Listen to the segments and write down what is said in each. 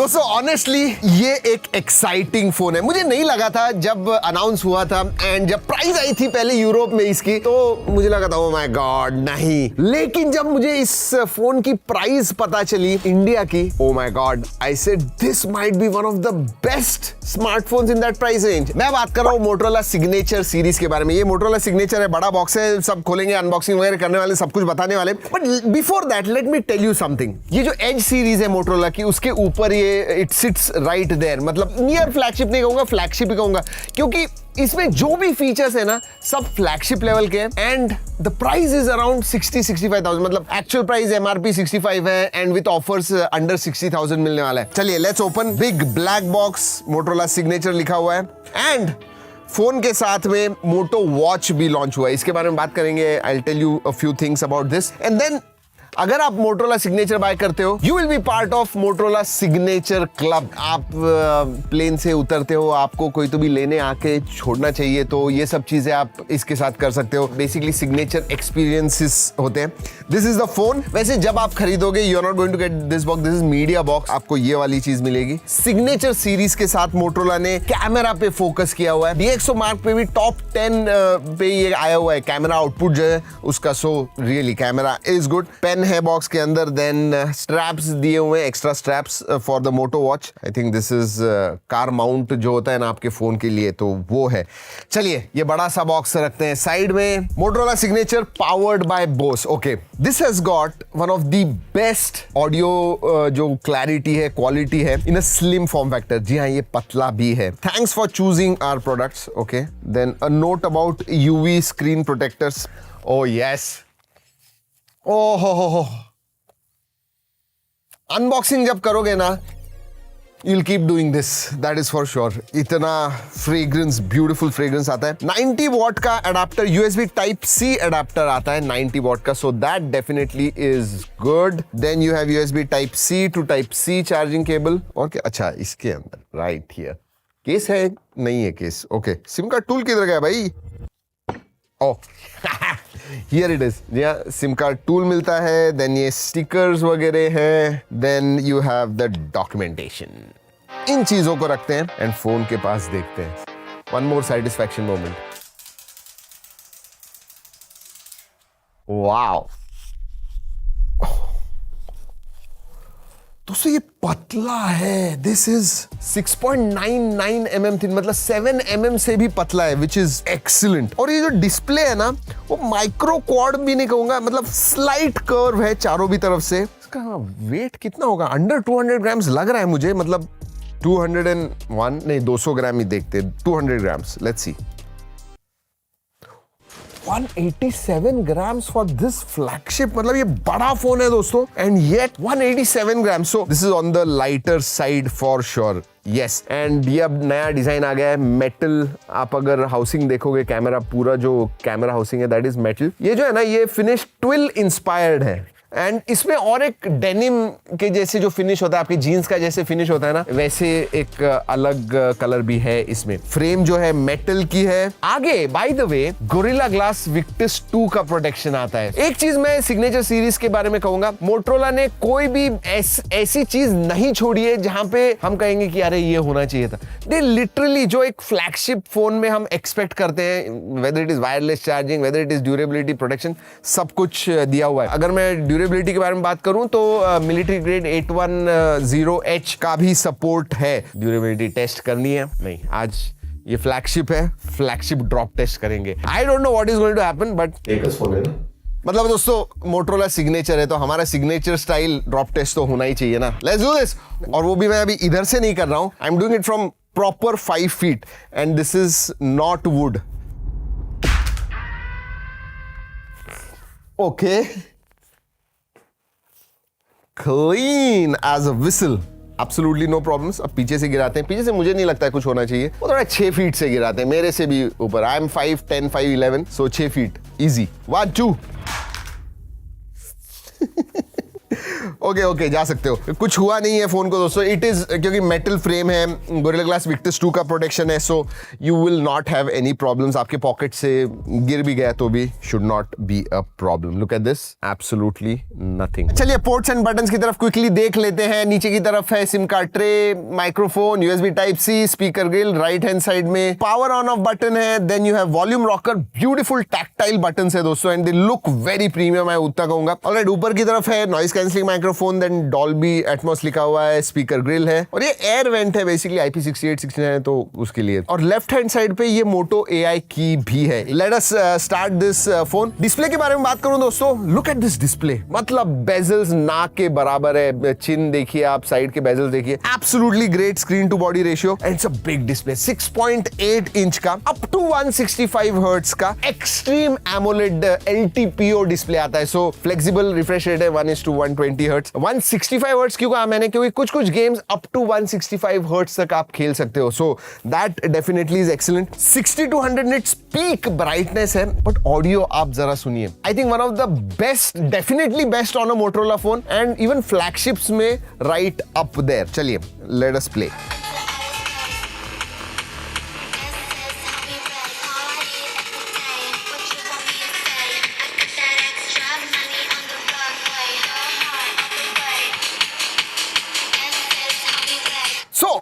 दोस्तों ऑनेस्टली ये एक एक्साइटिंग फोन है। मुझे नहीं लगा था जब अनाउंस हुआ था एंड जब प्राइस आई थी पहले यूरोप में इसकी, तो मुझे लगा था ओह माय गॉड नहीं, लेकिन जब मुझे इस फोन की प्राइस पता चली इंडिया की, oh my God, I said this might be one of the best smartphones in that price range. मैं बात कर रहा हूँ मोटोरोला सिग्नेचर सीरीज के बारे में। ये मोटोरोला सिग्नेचर है, बड़ा बॉक्स है, सब खोलेंगे, अनबॉक्सिंग वगैरह करने वाले, सब कुछ बताने वाले। But before that let me tell you something. ये जो एज सीरीज है मोटोरोला की, उसके ऊपर ये इट सिट्स राइट देयर, मतलब नियर फ्लैगशिप नहीं कहूंगा, फ्लैगशिप ही कहूंगा, क्योंकि इसमें जो भी फीचर्स है ना सब फ्लैगशिप लेवल के हैं। And the price is around 60-65,000, मतलब एक्चुअल प्राइस एमआरपी 65 है एंड विद ऑफर्स अंडर 60,000 मिलने वाला है। चलिए let's open. Big black box, Motorola signature लिखा हुआ है एंड फोन के साथ में मोटो वॉच भी लॉन्च हुआ है। इसके बारे में बात करेंगे। I will tell you a few things about this and then अगर आप मोटोरोला सिग्नेचर बाय करते हो, you will be part of Motorola signature club. आप प्लेन से उतरते हो, आपको कोई तो भी लेने आके छोड़ना चाहिए, तो ये सब चीजें आप इसके साथ कर सकते हो। बेसिकली सिग्नेचर एक्सपीरियंसेस होते हैं। This is the phone. वैसे जब आप खरीदोगे, you are not going to get this box, this is media box, आपको ये वाली चीज मिलेगी। सिग्नेचर सीरीज के साथ मोटोरोला ने कैमरा पे फोकस किया हुआ है। DxO मार्क पे भी टॉप 10 पे ये आया हुआ है कैमरा आउटपुट जो है उसका। So really camera is good. Pen है बॉक्स के अंदर, देन स्ट्रैप्स दिए हुए हैं, extra straps for the Moto watch. I think this is car mount जो होता है ना आपके फोन के लिए, तो वो है। चलिए ये बड़ा सा बॉक्स रखते हैं साइड में। Motorola signature powered by Bose. Okay, this has got one of the best audio जो क्लैरिटी है, क्वालिटी है in a slim form factor. जी हाँ, ये पतला भी है। Thanks for choosing our products. Okay, then a note about UV screen protectors. Oh yes, ओहो, अनबॉक्सिंग जब करोगे ना, you'll keep doing this, that is for sure. इतना फ्रेग्रेंस, ब्यूटीफुल फ्रेग्रेंस आता है। 90 वॉट का adapter, USB type C adapter आता है 90 वॉट का, so that definitely is good. Then you have USB type C to type C charging cable. और क्या, अच्छा इसके अंदर राइट हियर केस है, नहीं है केस। ओके, सिम का टूल किधर गया भाई? Oh Here it is. Yeah, SIM card tool मिलता है, देन ये स्टिकर्स वगैरह हैं, then you have the documentation. इन चीजों को रखते हैं एंड फोन के पास देखते हैं। One more satisfaction moment. Wow दोस्तों, ये पतला है। दिस इज 6.99 mm थिन, मतलब 7 mm से भी पतला है, विच इज एक्सीलेंट। और ये जो डिस्प्ले है ना, वो माइक्रो क्वाड भी नहीं कहूंगा, मतलब स्लाइट कर्व है चारों भी तरफ से। इसका वेट कितना होगा? अंडर 200 ग्राम्स लग रहा है मुझे, मतलब 201 नहीं, 200 ग्राम ही देखते, 200 grams. Let's see. 187 grams for this flagship, मतलब ये बड़ा फोन है दोस्तों, and yet 187 grams, so this is on the lighter side for sure. Yes, and ये अब नया डिजाइन आ गया है, मेटल। आप अगर हाउसिंग देखोगे, कैमरा पूरा जो कैमरा हाउसिंग है दैट इज मेटल। ये जो है ना, ये फिनिश ट्विल इंस्पायर्ड है एंड इसमें और एक डेनिम के जैसे जो फिनिश होता है, आपके जीन्स का जैसे फिनिश होता है ना, वैसे एक अलग कलर भी है इसमें। फ्रेम जो है मेटल की है। आगे by the way gorilla glass Victus 2 का प्रोटेक्शन आता है। एक चीज मैं सिग्नेचर सीरीज के बारे में कहूंगा, मोटोरोला ने कोई भी ऐसी चीज नहीं छोड़ी है जहां पे हम कहेंगे कि अरे ये होना चाहिए था। दे लिटरली जो एक फ्लैगशिप फोन में हम एक्सपेक्ट करते हैं, whether it is wireless charging, whether it is durability, protection, सब कुछ दिया हुआ है। अगर मैं ड्यूरेबिलिटी के बारे में बात करूं तो मिलिट्री ग्रेड 810H का भी सपोर्ट है। ड्यूरेबिलिटी टेस्ट करनी है नहीं, आज ये फ्लैगशिप है, फ्लैगशिप ड्रॉप टेस्ट करेंगे। I don't know what is going to happen, but latest phone है ना, मतलब दोस्तों मोटोरोला सिग्नेचर है तो हमारा सिग्नेचर स्टाइल ड्रॉप टेस्ट तो होना ही चाहिए ना। Let's do this. और वो भी मैं अभी इधर से नहीं कर रहा हूं, I am doing it from proper 5 feet and this is not would. Okay, clean as a whistle, absolutely no problems। अब पीछे से गिराते हैं, पीछे से मुझे नहीं लगता है कुछ होना चाहिए, वो थोड़ा 6 फीट से गिराते हैं, मेरे से भी ऊपर। I am 5'10", 5'11", so 6 feet easy. 1 2 okay जा सकते हो, कुछ हुआ नहीं है फोन को दोस्तों। इट इज क्योंकि मेटल फ्रेम है, गोरिल्ला ग्लास विक्टस 2 का प्रोटेक्शन है, so you will not have any problems. आपके पॉकेट से गिर भी गया तो भी should not be a problem. Look at this, absolutely nothing. चलिए पोर्ट्स एंड बटन्स की तरफ क्विकली देख लेते हैं। नीचे की तरफ है sim card tray, microphone, USB type C, speaker grille, right hand side में पावर ऑन ऑफ बटन है, then you have volume rocker, beautiful tactile buttons है दोस्तों and they look very premium, मैं उतना कहूंगा। ऑलराइट, ऊपर की तरफ है noise cancelling microphone, then Dolby Atmos लिखा हुआ है, स्पीकर ग्रिल है और ये एयर वेंट है बेसिकली IP68 69 है तो उसके लिए। और लेफ्ट हैंड साइड पे ये मोटो AI की भी है। Let us start this phone. Display के बारे में बात करूं दोस्तों, लुक एट दिस डिस्प्ले, मतलब बेजल्स नाक के बराबर है, चिन देखिए आप, साइड के बेजल्स देखिए, absolutely great screen to body ratio and it's a big display, 6.8 inch का, अप टू 165 हर्ट्ज का एक्सट्रीम एमोलेड LTPO डिस्प्ले आता है। सो फ्लेक्सिबल रिफ्रेश रेट है 1:120 हर्ट्ज। 165 हर्ट्ज क्यों कहा मैंने, क्योंकि कुछ गेम्स अप टू 165 हर्ट्ज तक आप खेल सकते हो, so that definitely is excellent. 60 to 100 nits peak brightness है, बट ऑडियो आप जरा सुनिए, I think one of the best, definitely best on a Motorola phone and even flagships में राइट अप देयर। चलिए लेट अस प्ले।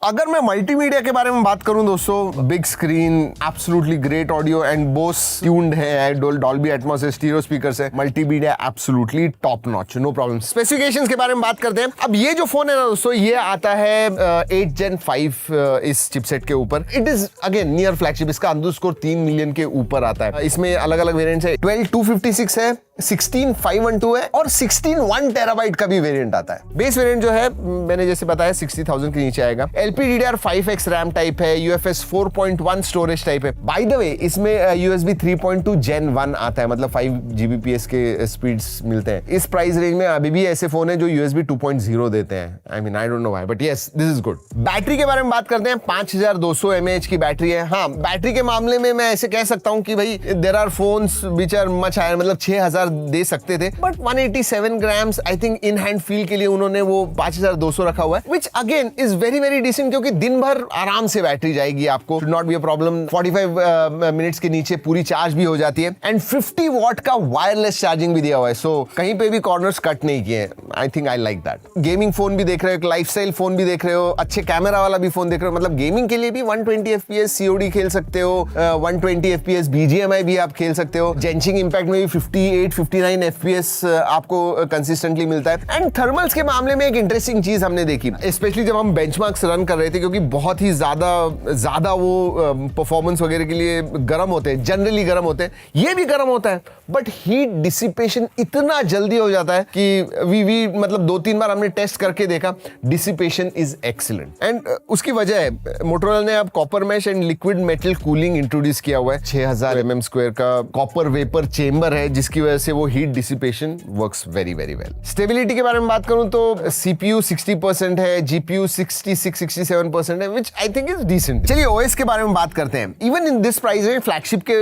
अगर मैं multimedia के बारे में बात करूं दोस्तों, big screen, absolutely great audio and boss tuned है, डॉल्बी एटमॉस है, स्टीरियो स्पीकर्स है, multimedia absolutely top notch, no problem. Specifications के बारे में बात करते हैं। अब ये जो फोन है ना दोस्तों, ये आता है 8 Gen 5 इस चिपसेट के ऊपर। It is again near flagship, इसका अंडरस्कोर 3 मिलियन के ऊपर आता है। इसमें अलग अलग वेरिएंट्स है, 12/256 है, 16/512 है और 16 1 टेराबाइट का भी वेरिएंट आता है। बेस वेरिएंट जो है मैंने जैसे बताया 60,000 के नीचे आएगा। LPDDR5X रैम टाइप है, UFS 4.1 स्टोरेज टाइप है। बाय द वे इसमें USB 3.2 Gen 1 आता है, मतलब 5 Gbps के स्पीड्स मिलते हैं। इस प्राइस रेंज में अभी भी ऐसे फोन है जो USB 2.0 देते हैं। I mean I don't know why, but yes this is good. Battery के बारे में बात करते हैं, 5200 mAh की बैटरी है। हाँ, बैटरी के मामले में मैं ऐसे कह सकता हूं कि भाई there are phones which are much higher, मतलब 6000 दे सकते थे, but 187 grams I think in hand feel के लिए उन्होंने वो 5200 रखा हुआ है, which again is very very decent, क्योंकि दिन भर आराम से बैटरी जाएगी आपको, should not be a problem. 45 minutes के नीचे पूरी चार्ज भी हो जाती है एंड 50 वॉट का वायरलेस चार्जिंग भी दिया हुआ है, सो कहीं पे भी कॉर्नर्स कट नहीं किए। आई think I like that. Gaming phone भी देख रहे हो, लाइफस्टाइल फोन भी देख रहे हो, अच्छे कैमरा वाला भी फोन देख रहे हो, मतलब गेमिंग के लिए भी 120 FPS COD खेल सकते हो, 120 FPS BGMI भी आप खेल सकते हो। जेंशिंग इंपैक्ट में भी 58-59 FPS आपको कंसिस्टेंटली मिलता है। एंड थर्मल्स के मामले में एक इंटरेस्टिंग चीज हमने देखी, स्पेशली जब हम बेंचमार्क्स रन कर रहे थे, क्योंकि बहुत ही ज्यादा वो परफॉर्मेंस वगैरह के लिए गर्म होते हैं, जनरली गर्म होते हैं, ये भी गर्म होता है, बट हीट डिसिपेशन इतना जल्दी हो जाता है कि वी मतलब 2-3 बार हमने टेस्ट करके देखा, डिसिपेशन इज एक्सीलेंट। एंड उसकी वजह है मोटोरोला ने अब copper mesh and liquid metal cooling introduce किया हुआ है। 6000 mm² का कॉपर वेपर चेंबर है, जिसकी वजह से वो heat dissipation works very very well. Stability के बारे में बात करूं तो CPU 60% है, GPU 66-67% है, which I think is decent। चलिए OS के बारे में बात करते हैं। Even in this price range, flagship के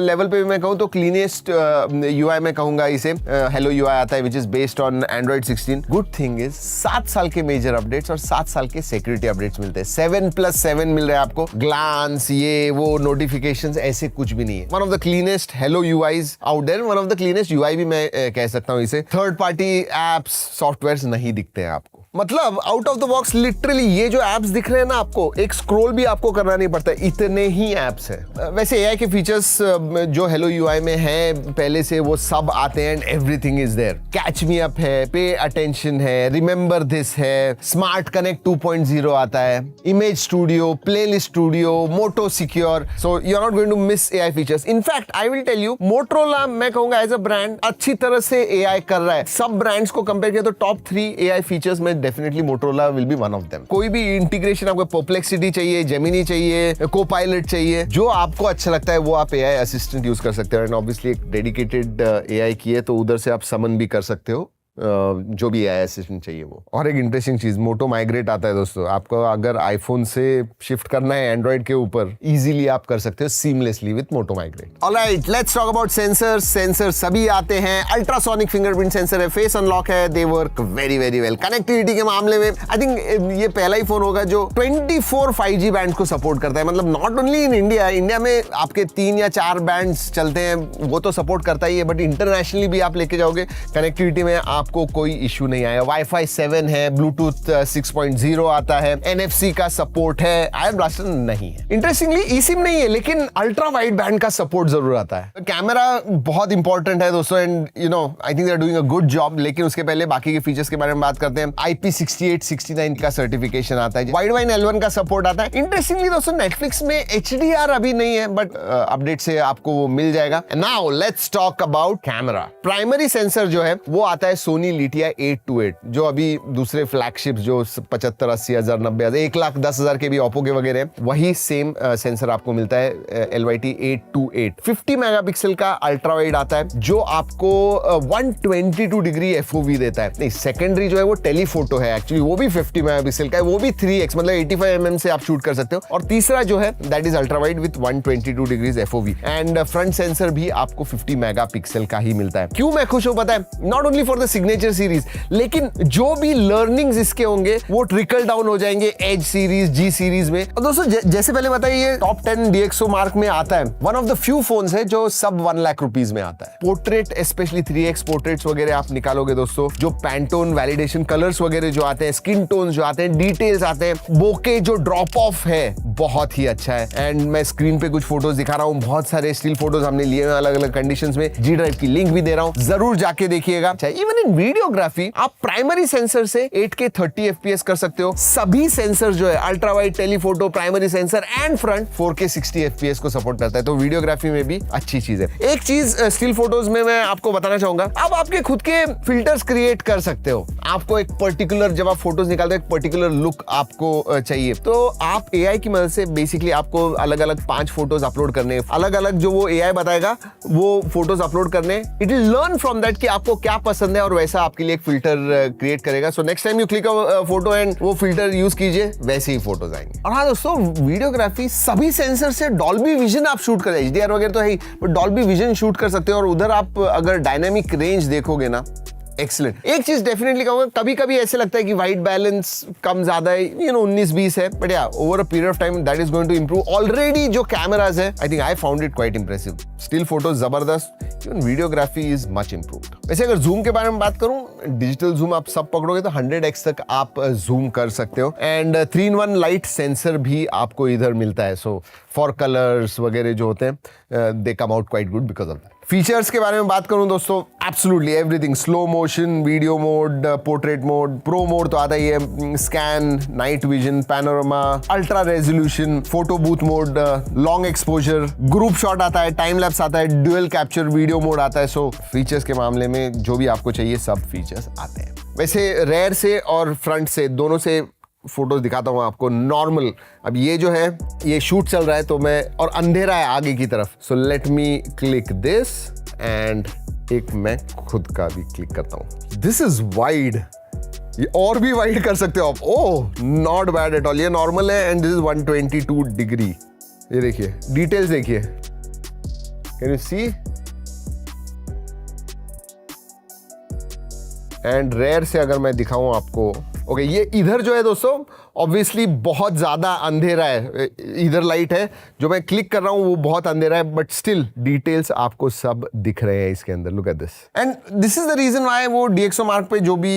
लेवल पे भी मैं कहूं तो क्लीनेस्ट UI मैं कहूंगा इसे। हेलो UI आता है which is based on Android 16। Good thing is 7 साल के मेजर अपडेट्स और 7 साल के सिक्योरिटी अपडेट्स मिलते हैं। 7+7 मिल रहे हैं आपको, ग्लांस ये वो नोटिफिकेशंस ऐसे कुछ भी नहीं है। One of the cleanest hello UIs out there, one of the cleanest UI भी मैं कह सकता हूं इसे। थर्ड पार्टी एप्स सॉफ्टवेयर्स नहीं दिखते हैं आपको, मतलब out of the box literally ये जो एप्स दिख रहे हैं ना आपको, एक स्क्रॉल भी आपको करना नहीं पड़ता, इतने ही एप्स हैं। वैसे AI के फीचर्स जो हेलो UI में है पहले से वो सब आते हैं and everything is there. Catch me up है, पे अटेंशन है, रिमेंबर दिस है, स्मार्ट कनेक्ट 2.0 आता है, image studio, playlist studio, Moto secure, so you are not going to miss AI features. In fact I will tell you, Motorola मैं कहूंगा as a brand अच्छी तरह से AI कर रहा है। सब ब्रांड्स को कंपेयर किया तो टॉप 3 AI फीचर्स में definitely Motorola will be one of them. कोई भी इंटीग्रेशन आपको परप्लेक्सिटी चाहिए, जेमिनी चाहिए, कोपायलट चाहिए, जो आपको अच्छा लगता है वो आप AI असिस्टेंट यूज कर सकते हो। एंड ऑब्वियसली एक डेडिकेटेड AI की है तो उधर से आप समन भी कर सकते हो जो भी AI असिस्टेंट चाहिए वो। और एक इंटरेस्टिंग चीज, मोटो माइग्रेट आता है दोस्तों। आपको अगर आईफोन से शिफ्ट करना है एंड्रॉइड के ऊपर, इजीली आप कर सकते हो seamlessly with Moto migrate. Alright, let's talk about sensors. Sensor सभी आते हैं। अल्ट्रासोनिक फिंगरप्रिंट सेंसर है, फेस अनलॉक है, they work very very well. Connectivity के मामले में आई थिंक ये पहला ही फोन होगा जो 24 5G बैंड को सपोर्ट करता है। मतलब not only in India, India में आपके 3 या 4 बैंड्स चलते हैं, वो तो सपोर्ट करता ही है, बट इंटरनेशनली भी आप लेके जाओगे कनेक्टिविटी में आपको कोई इशू नहीं आएगा। वाईफाई 7 है, ब्लूटूथ 6.0 आता है, NFC का सपोर्ट है, आयरन ब्लास्टर नहीं है। इंटरेस्टिंगली eSIM नहीं है, लेकिन अल्ट्रा वाइड बैंड का सपोर्ट जरूर आता है। कैमरा बहुत इंपॉर्टेंट है दोस्तों, and you know I think they are doing a good job. लेकिन उसके पहले बाकी के फीचर्स के बारे में बात करते हैं। IP68-69 का सर्टिफिकेशन आता है, वाइड वाइन L1 का सपोर्ट आता है। इंटरेस्टिंगली दोस्तों नेटफ्लिक्स में HDR अभी नहीं है, बट अपडेट से आपको वो मिल जाएगा। Now let's talk about camera. Primary sensor जो है वो आता है सोनी लिटिया 828, जो अभी दूसरे फ्लैगशिप जो 75, 80 हजार, 90 हजार, 1,10,000 के भी ओप्पो के वगैरह हैं, वही सेम सेंसर आपको मिलता है LYT 828। 50 मेगापिक्सल का अल्ट्रा वाइड आता है, जो आपको 122 डिग्री FOV देता है। नहीं, सेकेंडरी जो है वो टेलीफोटो है एक्चुअली, वो भी 50 मेगापिक्सल का है, वो भी 3x मतलब 85 mm से आप शूट कर सकते हो। और तीसरा जो है that is ultra wide with 122 degrees FOV। And front sensor भी आपको 50 मेगापिक्सल का ही मिलता है। क्यों मैं खुश हूं पता है? Not only for the signature series, लेकिन जो भी लर्निंग्स इसके होंगे वो ट्रिकल डाउन हो जाएंगे एज सीरीज, G सीरीज में। और दोस्तों जैसे पहले बताइए, ये टॉप 10 DxO मार्क में आता है। One of the few phones है जो सब 1 लाख रुपीज में आता है। पोर्ट्रेट स्पेशली 3x पोर्ट्रेट्स वगैरह आप निकालोगे दोस्तों, जो पैंटोन वैलिडेशन कलर्स वगैरह जो आते हैं, स्किन टोन जो आते हैं, डिटेल्स आते हैं, बोके जो ड्रॉप ऑफ है बहुत ही अच्छा है। एंड मैं स्क्रीन पे कुछ फोटोज दिखा रहा हूँ, बहुत सारे स्टिल फोटोज हमने लिए हैं अलग अलग कंडीशंस में। G ड्राइव की लिंक भी दे रहा हूँ, जरूर जाके देखिएगा। इवन इन वीडियोग्राफी आप प्राइमरी सेंसर से 8K 30 FPS कर सकते हो। सभी सेंसर जो है ultra wide, telephoto, primary sensor and front 4K 60 FPS को सपोर्ट करता है, तो वीडियोग्राफी में भी अच्छी चीज है। एक चीज स्टिल फोटोज में मैं आपको बताना चाहूंगा, अब आपके खुद के फिल्टर्स क्रिएट कर सकते हो। आपको एक पर्टिकुलर, जब आप फोटोज निकालते हो, एक पर्टिकुलर लुक आपको चाहिए, तो आप AI की मदद से बेसिकली आपको अलग अलग 5 फोटोज अपलोड करने, अलग अलग जो वो AI बताएगा वो फोटोज अपलोड करने। It will learn from that कि आपको क्या पसंद है और वैसा आपके लिए एक फिल्टर क्रिएट करेगा। So next time you click a photo and वो फिल्टर यूज कीजिए, वैसे ही फोटोज आएंगे। और हाँ दोस्तों, वीडियोग्राफी सभी सेंसर से डॉल्बी विजन आप शूट करें, HDR वगैरह तो है ही, बट डॉल्बी विजन शूट कर सकते हो। और उधर आप अगर डायनामिक रेंज देखोगे ना, एक्सीलेंट। एक चीज डेफिनेटली कहूंगा, कभी कभी ऐसे लगता है कि वाइट बैलेंस कम ज्यादा है, 19-20 है, बट या over a period of time that is going to improve. Already जो कैमराज है, I think I found it quite impressive. Still photos जबरदस्त, even videography is much improved. वैसे अगर जूम के बारे में बात करूं, डिजिटल जूम आप सब पकड़ोगे तो 100x तक आप जूम कर सकते हो। एंड 3-in-1 लाइट सेंसर भी आपको इधर मिलता है, सो फॉर कलर्स वगैरह जो होते हैं they come out quite good because of that. Features के बारे में बात करूं दोस्तों, absolutely everything, slow motion, video mode, portrait mode, pro mode तो आता ही है, scan, night vision, panorama, ultra resolution, photo booth mode, long exposure, group shot आता है, टाइम लैप्स आता है, ड्यूअल कैप्चर वीडियो मोड आता है। सो फीचर्स के मामले में जो भी आपको चाहिए सब फीचर्स आते हैं। वैसे रेयर से और फ्रंट से दोनों से फोटोज दिखाता हूँ आपको। नॉर्मल, अब ये जो है ये शूट चल रहा है तो मैं, और अंधेरा है आगे की तरफ, so let me click this and एक मैं खुद का भी क्लिक करता हूँ। दिस इज वाइड, ये और भी वाइड कर सकते हो आप। Oh, not bad at all. ये नॉर्मल है एंड दिस इज 122 डिग्री। ये देखिए, डिटेल्स देखिए, can you see? And rear से अगर मैं दिखाऊं आपको, ओके, ये इधर जो है दोस्तों ऑब्वियसली बहुत ज्यादा अंधेरा है, इधर लाइट है, जो मैं क्लिक कर रहा हूं वो बहुत अंधेरा है, बट स्टिल डिटेल्स आपको सब दिख रहे हैं इसके अंदर। Look at this, and this is the reason why वो DxO मार्क पे जो भी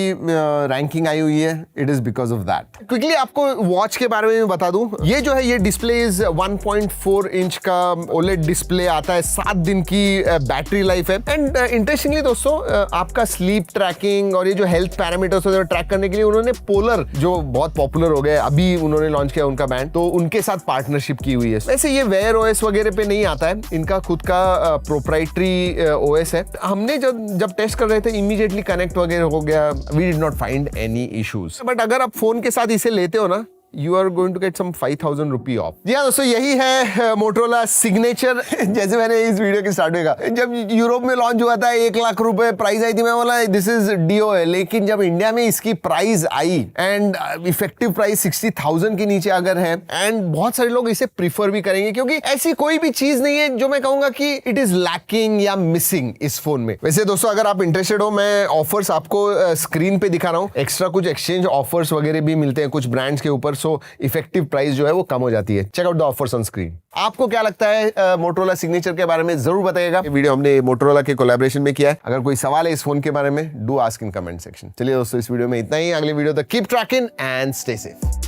रैंकिंग आई हुई है, it is because of that. Quickly आपको वॉच के बारे में बता दूं, ये जो है ये डिस्प्ले 1.4 इंच का OLED डिस्प्ले आता है, 7 दिन की बैटरी लाइफ है। एंड इंटरेस्टिंगली दोस्तों, आपका स्लीप ट्रैकिंग और ये जो हेल्थ पैरामीटर्स ट्रैक करने के लिए उन्होंने पोलर, जो बहुत पॉपुलर हो गए, अभी उन्होंने लॉन्च किया उनका बैंड, तो उनके साथ पार्टनरशिप की हुई है। वैसे ये वेयर OS वगैरह पे नहीं आता है, इनका खुद का प्रोप्राइटरी OS है। हमने जब टेस्ट कर रहे थे इमीडिएटली कनेक्ट वगैरह हो गया, we did not find any issues. But अगर आप फोन के साथ इसे लेते हो ना, you are going to get some 5,000 rupee off. जी हाँ दोस्तों, यही है मोटरोला सिग्नेचर। जैसे मैंने इस वीडियो के स्टार्ट में कहा, जब यूरोप में लॉन्च हुआ था 1 लाख रुपए प्राइस आई थी, मैं बोला दिस इज डीओ है। लेकिन जब इंडिया में इसकी price I and effective price 60,000 के नीचे अगर है, एंड बहुत सारे लोग इसे प्रीफर भी करेंगे क्योंकि ऐसी कोई भी चीज नहीं है जो मैं कहूंगा कि इट इज लैकिंग या मिसिंग इस फोन में। वैसे दोस्तों अगर आप इंटरेस्टेड हो, मैं ऑफर्स आपको स्क्रीन पे दिखा रहा हूँ। एक्स्ट्रा कुछ एक्सचेंज ऑफर्स वगैरह भी मिलते हैं कुछ ब्रांड्स के ऊपर, सो इफेक्टिव प्राइस जो है वो कम हो जाती है। Check out the offers on screen. आपको क्या लगता है मोटरोला सिग्नेचर के बारे में, जरूर बताइएगा। ये वीडियो हमने मोटरोला के कोलैबोरेशन में किया है। अगर कोई सवाल है इस फोन के बारे में, do ask in comment section. चलिए दोस्तों, इस वीडियो में इतना ही। अगले वीडियो तक keep trekking and stay safe.